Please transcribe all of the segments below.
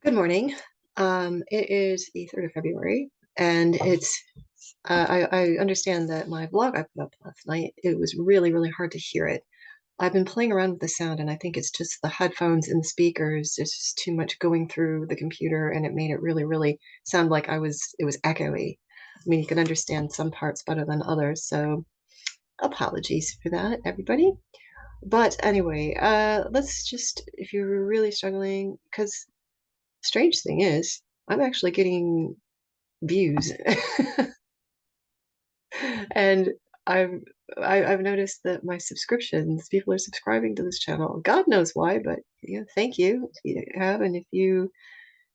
Good morning. It is the 3rd of February, and I understand that my blog I put up last night, it was really, really hard to hear it. I've been playing around with the sound, and I think it's just the headphones and the speakers. There's just too much going through the computer, and it made it really, really sound like it was echoey. I mean, you can understand some parts better than others, so apologies for that, everybody. But anyway, let's just, if you're really struggling, because strange thing is, I'm actually getting views, and I've I've noticed that my subscriptions, people are subscribing to this channel. God knows why, but yeah, thank you if you have, and if you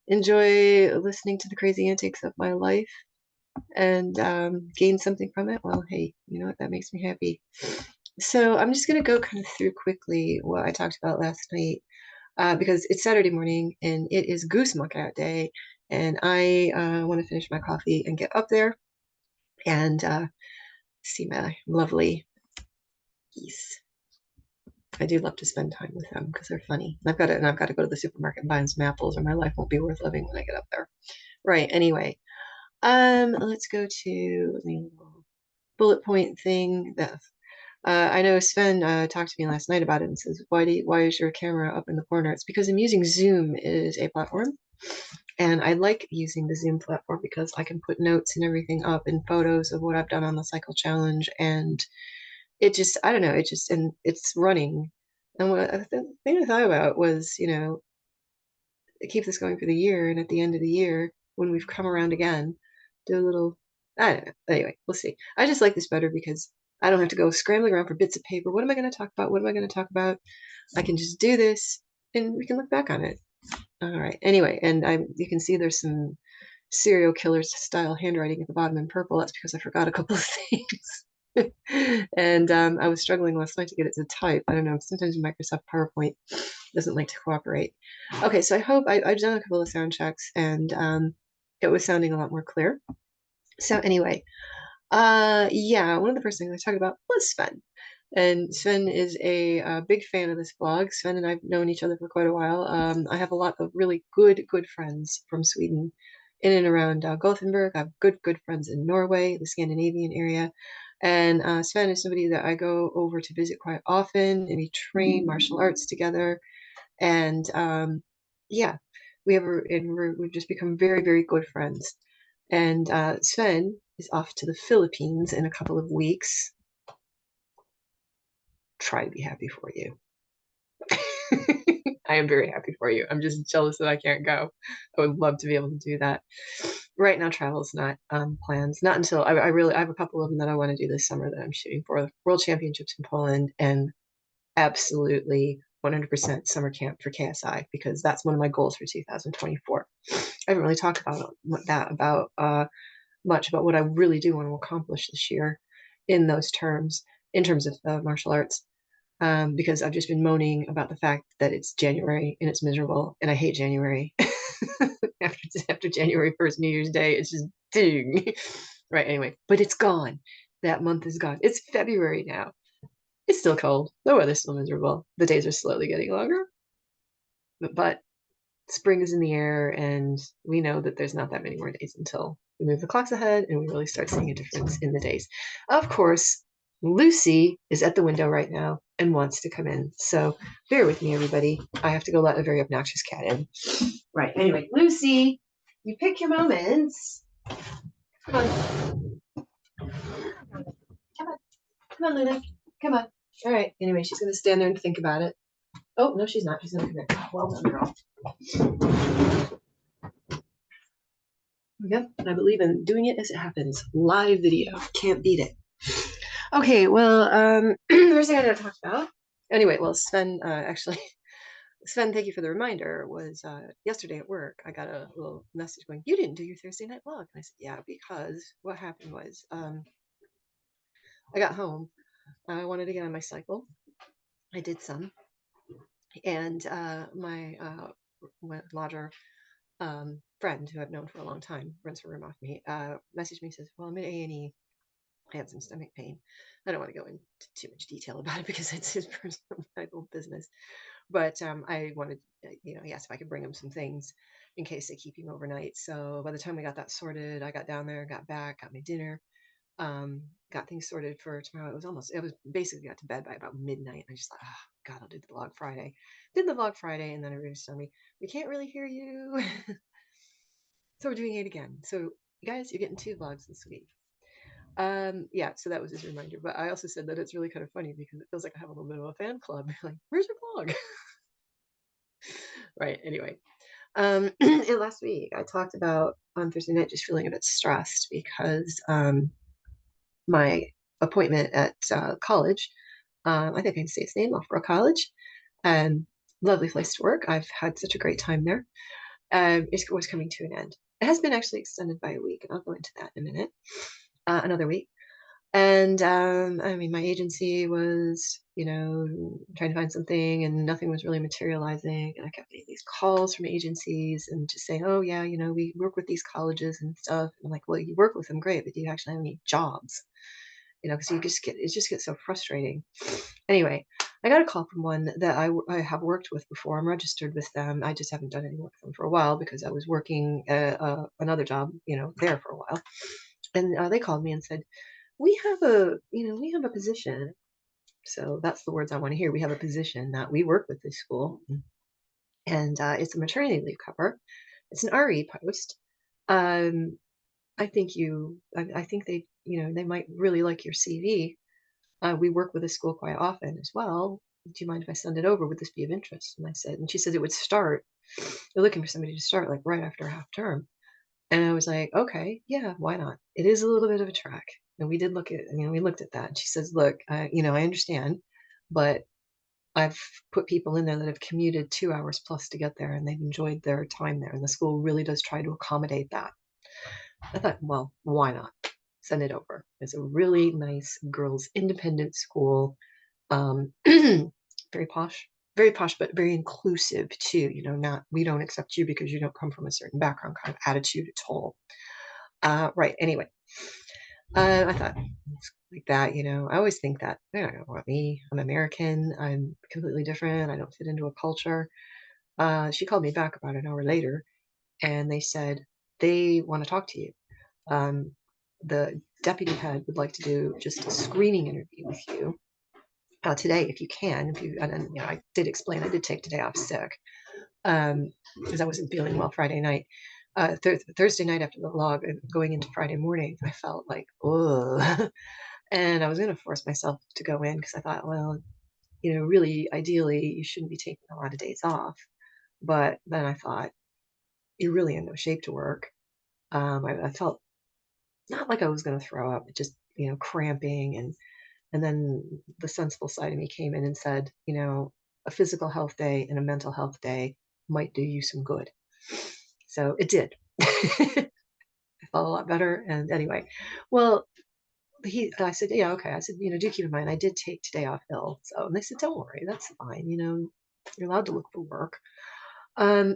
enjoy listening to the crazy antics of my life and gain something from it, well, hey, you know what? That makes me happy. So I'm just gonna go kind of through quickly what I talked about last night. Because it's Saturday morning and it is goose muck out day, and I want to finish my coffee and get up there and see my lovely geese. I do love to spend time with them because they're funny. I've got to go to the supermarket and buy some apples, or my life won't be worth living when I get up there. Right. Anyway, let's go to the little bullet point thing. I know Sven talked to me last night about it and says, why is your camera up in the corner? It's because I'm using Zoom as a platform. And I like using the Zoom platform because I can put notes and everything up and photos of what I've done on the cycle challenge. And it just, I don't know, and it's running. And the thing I thought about was, keep this going for the year. And at the end of the year, when we've come around again, do a little, I don't know. Anyway, we'll see. I just like this better because I don't have to go scrambling around for bits of paper. What am I going to talk about? What am I going to talk about? I can just do this and we can look back on it. All right. Anyway, and you can see there's some serial killer style handwriting at the bottom in purple. That's because I forgot a couple of things. And I was struggling last night to get it to type. I don't know. Sometimes Microsoft PowerPoint doesn't like to cooperate. Okay, so I've done a couple of sound checks, and it was sounding a lot more clear. So anyway, yeah, one of the first things I talked about was Sven. And Sven is a big fan of this blog. Sven and I've known each other for quite a while. I have a lot of really good friends from Sweden in and around Gothenburg. I have good friends in Norway, the Scandinavian area. And Sven is somebody that I go over to visit quite often, and we train martial arts together. And yeah, we've just become very good friends. And Sven is off to the Philippines in a couple of weeks. Try to be happy for you. I am very happy for you. I'm just jealous that I can't go. I would love to be able to do that. Right now, travel's not plans. Not until I have a couple of them that I want to do this summer that I'm shooting for. World Championships in Poland and absolutely 100% summer camp for KSI because that's one of my goals for 2024. I haven't really talked about much about what I really do want to accomplish this year in those terms, in terms of martial arts, because I've just been moaning about the fact that it's January and it's miserable, and I hate January. after January 1st, New Year's Day, it's just ding. Right, anyway, but it's gone. That month is gone. It's February now. It's still cold. The weather's still miserable. The days are slowly getting longer. But spring is in the air, and we know that there's not that many more days until we move the clocks ahead and we really start seeing a difference in the days. Of course, Lucy is at the window right now and wants to come in. So bear with me, everybody. I have to go let a very obnoxious cat in. Right. Anyway, Lucy, you pick your moments. Come on. Come on. Come on, Luna. Come on. All right. Anyway, she's going to stand there and think about it. Oh, no, she's not. She's going to come in. Well done, girl. Yep, I believe in doing it as it happens. Live video. Can't beat it. Okay, well, first thing I gotta talk about. Anyway, well, Sven, Sven, thank you for the reminder. Was yesterday at work, I got a little message going, "You didn't do your Thursday night vlog." And I said, "Yeah, because what happened was, I got home, I wanted to get on my cycle. I did some, and my lodger friend who I've known for a long time, rents a room off me, messaged me, says, "Well, I'm in A&E. I had some stomach pain." I don't want to go into too much detail about it because it's his personal medical business. But I wanted, he asked if I could bring him some things in case they keep him overnight. So by the time we got that sorted, I got down there, got back, got my dinner, got things sorted for tomorrow. It was basically got to bed by about midnight. I just thought, oh, God, I'll do the vlog Friday. Did the vlog Friday, and then everybody was telling me, we can't really hear you. So we're doing it again. So, you guys, you're getting 2 vlogs this week. Yeah, so that was his reminder. But I also said that it's really kind of funny because it feels like I have a little bit of a fan club. Like, where's your vlog? Right. Anyway, and last week I talked about on Thursday night just feeling a bit stressed because my appointment at college, I think I can say its name, Loughborough College, um, lovely place to work. I've had such a great time there. It was coming to an end. It has been actually extended by a week, and I'll go into that in a minute. Another week. And I mean, my agency was, trying to find something, and nothing was really materializing. And I kept getting these calls from agencies and just saying, oh, yeah, we work with these colleges and stuff. And I'm like, well, you work with them, great, but do you actually have any jobs? Because it just gets so frustrating. Anyway, I got a call from one that I have worked with before. I'm registered with them. I just haven't done any work with them for a while because I was working another job, there for a while. And they called me and said, we have a position. So that's the words I want to hear. We have a position that we work with this school, and it's a maternity leave cover. It's an RE post. Um, I think they might really like your CV. We work with the school quite often as well. Do you mind if I send it over? Would this be of interest? And she said it would start. They're looking for somebody to start like right after half term. And I was like, okay, yeah, why not? It is a little bit of a trek. And we looked at that. And she says, look, I understand, but I've put people in there that have commuted 2 hours plus to get there, and they've enjoyed their time there. And the school really does try to accommodate that. I thought, well, why not? Send it over. It's a really nice girls' independent school. Very posh, but very inclusive too. Not we don't accept you because you don't come from a certain background kind of attitude at all. Right. Anyway, I thought like that. I always think that I don't know about me. I'm American. I'm completely different. I don't fit into a culture. She called me back about an hour later, and they said they want to talk to you. Um, the deputy head would like to do just a screening interview with you today, if you can. If you, and then, I did explain I did take today off sick because I wasn't feeling well Friday night. Thursday night after the log and going into Friday morning, I felt like, oh, and I was going to force myself to go in because I thought, well, really, ideally, you shouldn't be taking a lot of days off. But then I thought, you're really in no shape to work. I felt not like I was going to throw up, but just, cramping. And then the sensible side of me came in and said, a physical health day and a mental health day might do you some good. So it did. I felt a lot better. And anyway, well, I said, yeah, okay. I said, do keep in mind, I did take today off ill. So, and they said, don't worry, that's fine. You're allowed to look for work.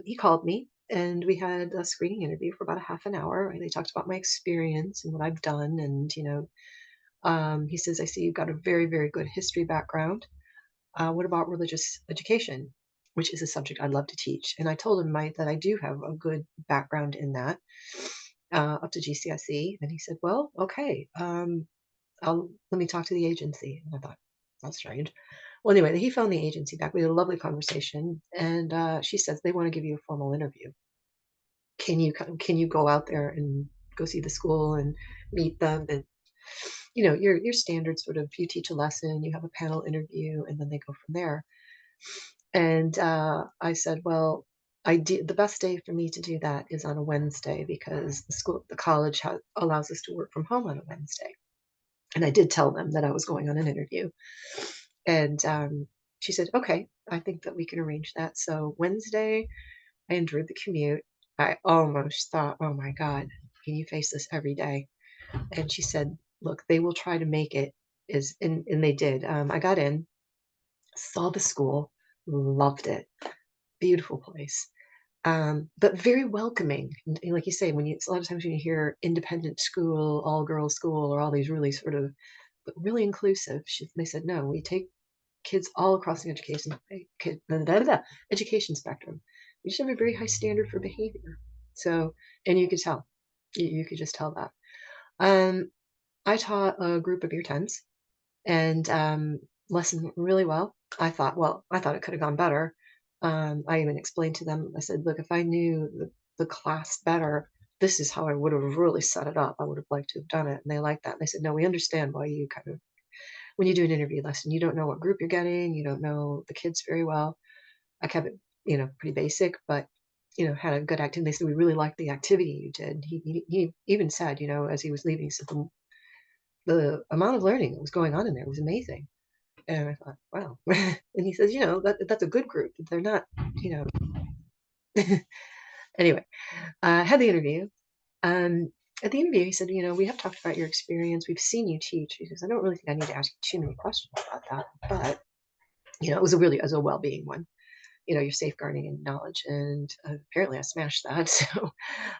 He called me and we had a screening interview for about a half an hour. And they talked about my experience and what I've done. And, he says, I see you've got a very, very good history background. What about religious education, which is a subject I'd love to teach? And I told him that I do have a good background in that up to GCSE. And he said, well, okay, let me talk to the agency. And I thought, that's strange. Well, anyway, he phoned the agency back. We had a lovely conversation. And she says, they want to give you a formal interview. Can you go out there and go see the school and meet them and your standard sort of you teach a lesson, you have a panel interview, and then they go from there. And I said, well, the best day for me to do that is on a Wednesday because the college allows us to work from home on a Wednesday. And I did tell them that I was going on an interview. And she said, okay, I think that we can arrange that. So Wednesday, I endured the commute. I almost thought, oh my God, can you face this every day? And she said, look, they will try to make it and they did. I got in, saw the school, loved it. Beautiful place. But very welcoming. And like you say, a lot of times when you hear independent school, all girls school, or all these really sort of, but really inclusive, they said, no, we take kids all across the education spectrum. We just have a very high standard for behavior. So, and you could tell, you could just tell that. Um, I taught a group of year 10s and lesson went really well. I thought it could have gone better. I even explained to them, I said, look, if I knew the class better, this is how I would have really set it up. I would have liked to have done it. And they liked that. And they said, no, we understand why you kind of, when you do an interview lesson, you don't know what group you're getting, you don't know the kids very well. I kept it, pretty basic, but had a good activity. They said, we really liked the activity you did. He even said, as he was leaving, he said, the amount of learning that was going on in there was amazing. And I thought, wow. And he says, that's a good group. They're not, you know. Anyway, I had the interview. At the interview, he said, we have talked about your experience. We've seen you teach. He says, I don't really think I need to ask you too many questions about that. But, it was a well-being one, your safeguarding and knowledge. And apparently I smashed that. So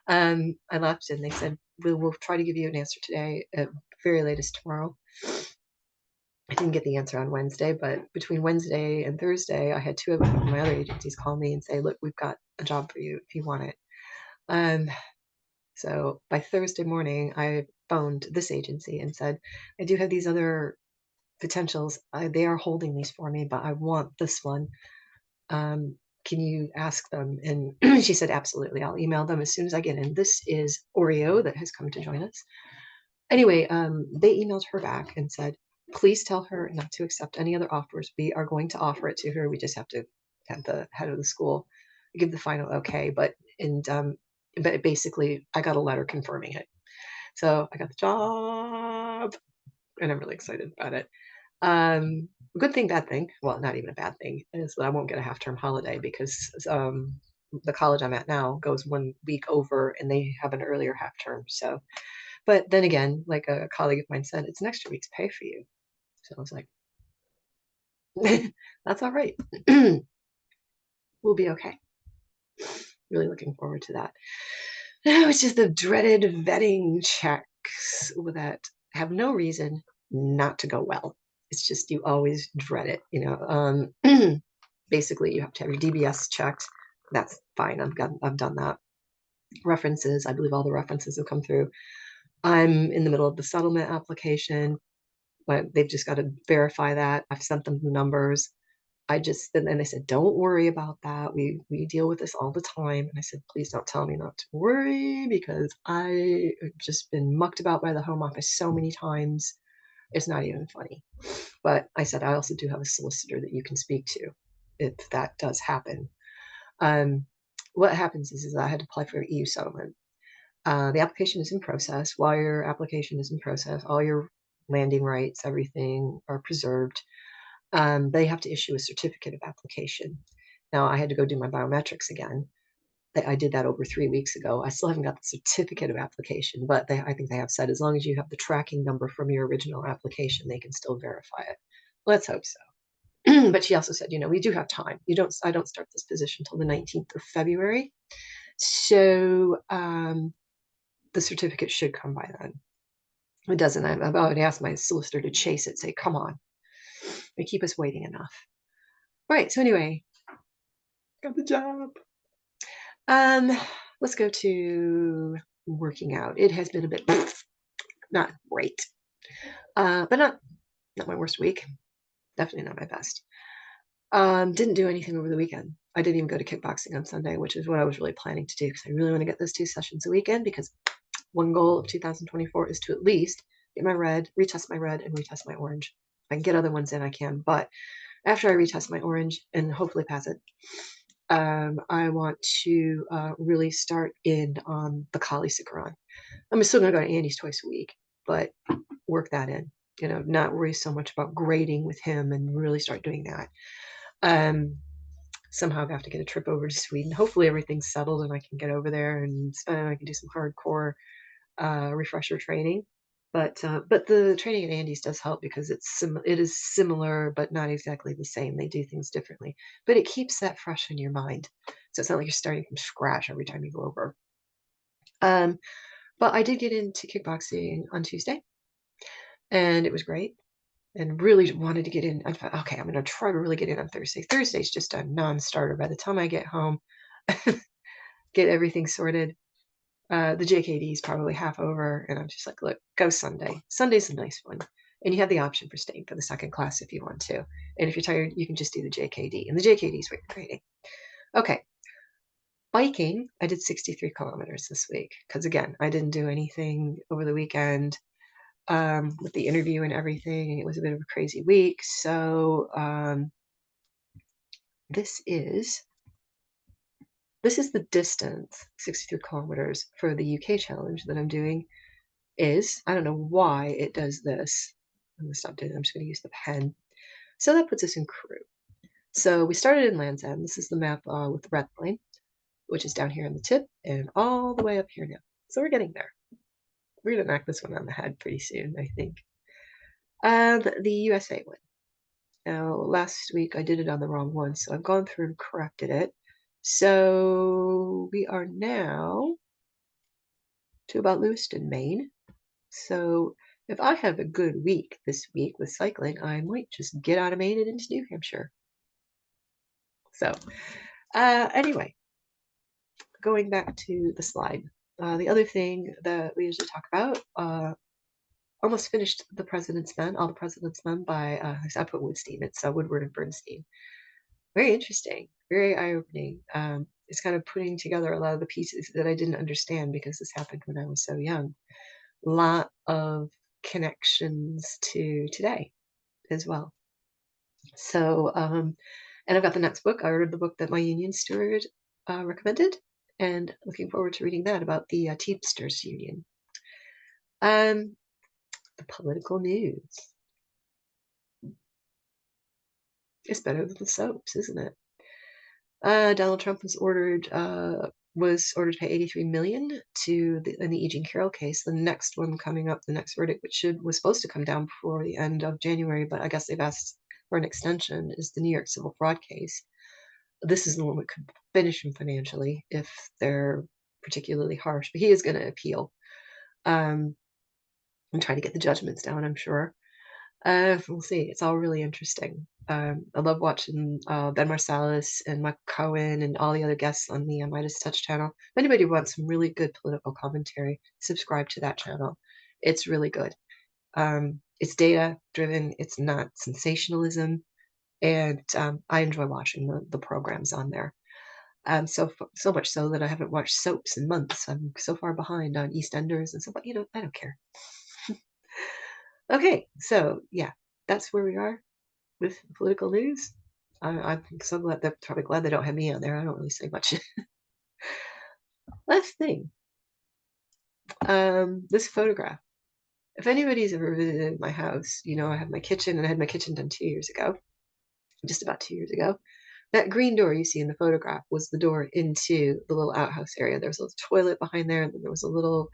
I left and they said, we'll try to give you an answer today at very latest tomorrow. I didn't get the answer on Wednesday, but between Wednesday and Thursday, I had two of my other agencies call me and say, look, we've got a job for you if you want it. So by Thursday morning, I phoned this agency and said, I do have these other potentials. They are holding these for me, but I want this one. Can you ask them? And she said, absolutely. I'll email them as soon as I get in. This is Oreo that has come to join us. Anyway, they emailed her back and said, please tell her not to accept any other offers. We are going to offer it to her. We just have to have the head of the school give the final okay. But basically, I got a letter confirming it. So I got the job, and I'm really excited about it. Good thing, bad thing. Well, not even a bad thing is that I won't get a half-term holiday because the college I'm at now goes 1 week over, and they have an earlier half-term. So, but then again, like a colleague of mine said, it's an extra week's pay for you. So I was like, that's all right. We'll be okay. Really looking forward to that. Now it's just the dreaded vetting checks that have no reason not to go well. It's just you always dread it. Basically, you have to have your DBS checked. That's fine. I've done that. References. I believe all the references have come through. I'm in the middle of the settlement application. But they've just got to verify that. I've sent them the numbers. And they said, don't worry about that. We deal with this all the time. And I said, please don't tell me not to worry because I have just been mucked about by the home office so many times. It's not even funny. But I said, I also do have a solicitor that you can speak to if that does happen. What happens is I had to apply for an EU settlement. The application is in process. While your application is in process, all your landing rights, everything are preserved. They have to issue a certificate of application. Now, I had to go do my biometrics again. I did that over 3 weeks ago. I still haven't got the certificate of application, but I think they have said as long as you have the tracking number from your original application, they can still verify it. Let's hope so. But she also said, we do have time. I don't start this position until the 19th of February. So the certificate should come by then. It doesn't. I've already asked my solicitor to chase it, say, come on. They keep us waiting enough. All right. So anyway, got the job. Let's go to working out. It has been a bit not great, but not my worst week. Definitely not my best. Didn't do anything over the weekend. I didn't even go to kickboxing on Sunday, which is what I was really planning to do because I really want to get those 2 sessions a weekend because one goal of 2024 is to at least get my red, retest my red, and retest my orange. If I can get other ones in, I can. But after I retest my orange and hopefully pass it, I want to really start in on the Kali Sikaran. I'm still going to go to Andy's twice a week, but work that in. Not worry so much about grading with him and really start doing that. Somehow I have to get a trip over to Sweden. Hopefully everything's settled and I can get over there and I can do some hardcore refresher training. But the training at Andy's does help because it is similar, but not exactly the same. They do things differently, but it keeps that fresh in your mind. So it's not like you're starting from scratch every time you go over. But I did get into kickboxing on Tuesday, and it was great. and really wanted to get in. I thought, okay, I'm going to try to really get in on Thursday. Thursday's just a non-starter. By the time I get home, get everything sorted, the JKD is probably half over, and I'm just like, look, go Sunday. Sunday's a nice one, and you have the option for staying for the second class if you want to. And if you're tired, you can just do the JKD, and the JKD is what you're grading. Okay, biking. I did 63 kilometers this week because again, I didn't do anything over the weekend with the interview and everything. It was a bit of a crazy week, so this is the distance, 63 kilometers for the UK challenge that I'm doing. I don't know why it does this. I'm gonna stop doing it. I'm just gonna use the pen. So that puts us in Crewe. So we started in Land's End. This is the map with the red line, which is down here on the tip and all the way up here now. So we're getting there. We're gonna knock this one on the head pretty soon, I think. The USA one. Now, last week I did it on the wrong one, so I've gone through and corrected it. So we are now to about Lewiston, Maine. So if I have a good week this week with cycling, I might just get out of Maine and into New Hampshire. So anyway, going back to the slide. The other thing that we usually talk about, almost finished The President's Men, All the President's Men by, I put Woodstein, it's Woodward and Bernstein. Very interesting, very eye-opening. It's kind of putting together a lot of the pieces that I didn't understand because this happened when I was so young. A lot of connections to today as well. So, and I've got the next book. I ordered the book that my union steward recommended, and looking forward to reading that about the Teamsters Union. The political news. It's better than the soaps, isn't it? Donald Trump was ordered to pay $83 million in the E. Jean Carroll case. The next one coming up, the next verdict, which was supposed to come down before the end of January, but I guess they've asked for an extension, is the New York civil fraud case. This is the one that could finish him financially if they're particularly harsh. But he is going to appeal and try to get the judgments down, I'm sure. We'll see. It's all really interesting. I love watching Ben Marsalis and Mike Cohen and all the other guests on the Midas Touch channel. If anybody wants some really good political commentary, subscribe to that channel. It's really good. It's data driven. It's not sensationalism, and I enjoy watching the programs on there. So much so that I haven't watched soaps in months. I'm so far behind on EastEnders and stuff, but I don't care. Okay, so yeah, that's where we are with political news. I'm so glad they're probably glad they don't have me on there. I don't really say much. Last thing, this photograph. If anybody's ever visited my house, I have my kitchen, and I had my kitchen done 2 years ago, just about 2 years ago. That green door you see in the photograph was the door into the little outhouse area. There was a little toilet behind there, and then there was a little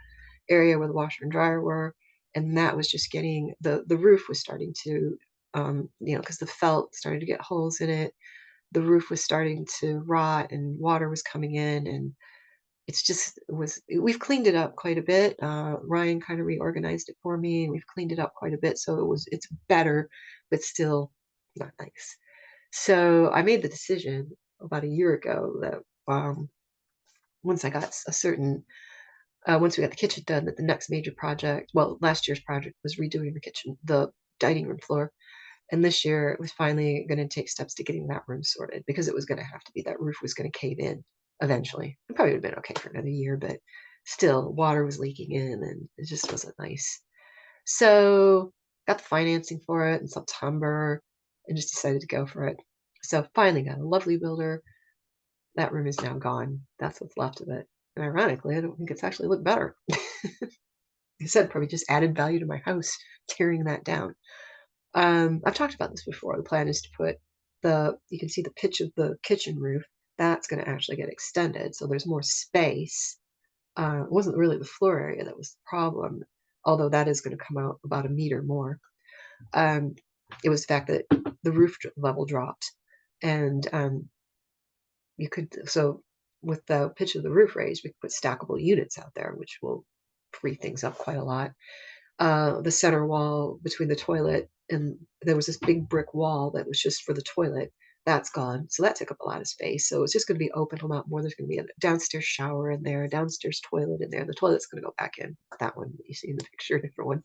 area where the washer and dryer were, and that was just getting the roof was starting to, because the felt started to get holes in it. The roof was starting to rot, and water was coming in, and we've cleaned it up quite a bit. Ryan kind of reorganized it for me, and we've cleaned it up quite a bit, so it's better, but still not nice. So I made the decision about a year ago that once we got the kitchen done, that the next major project, well, last year's project was redoing the dining room floor. And this year it was finally going to take steps to getting that room sorted, because it was going to have to be, that roof was going to cave in eventually. It probably would have been okay for another year, but still, water was leaking in and it just wasn't nice. So got the financing for it in September and just decided to go for it. So finally got a lovely builder. That room is now gone. That's what's left of it. And ironically, I don't think it's actually looked better. I said, probably just added value to my house, tearing that down. I've talked about this before. The plan is to put you can see the pitch of the kitchen roof. That's going to actually get extended, so there's more space. It wasn't really the floor area that was the problem, although that is going to come out about 1 meter more. It was the fact that the roof level dropped, and so with the pitch of the roof raised, we could put stackable units out there, which will free things up quite a lot. The center wall between the toilet and there was this big brick wall that was just for the toilet. That's gone, so that took up a lot of space. So it's just going to be open a lot more. There's going to be a downstairs shower in there, downstairs toilet in there. The toilet's going to go back in. That one that you see in the picture, a different one.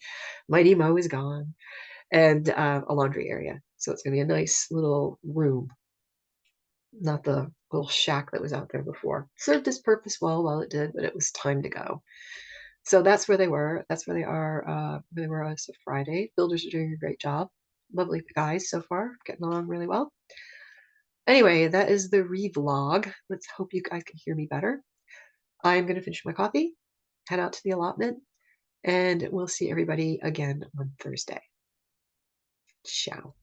Mighty Mo is gone, and a laundry area. So it's going to be a nice little room, not the little shack that was out there before. Served its purpose well while it did, but it was time to go. So that's where they were. That's where they are. Where they were as of Friday. Builders are doing a great job. Lovely guys so far, getting along really well. Anyway, that is the revlog. Let's hope you guys can hear me better. I'm going to finish my coffee, head out to the allotment, and we'll see everybody again on Thursday. Ciao.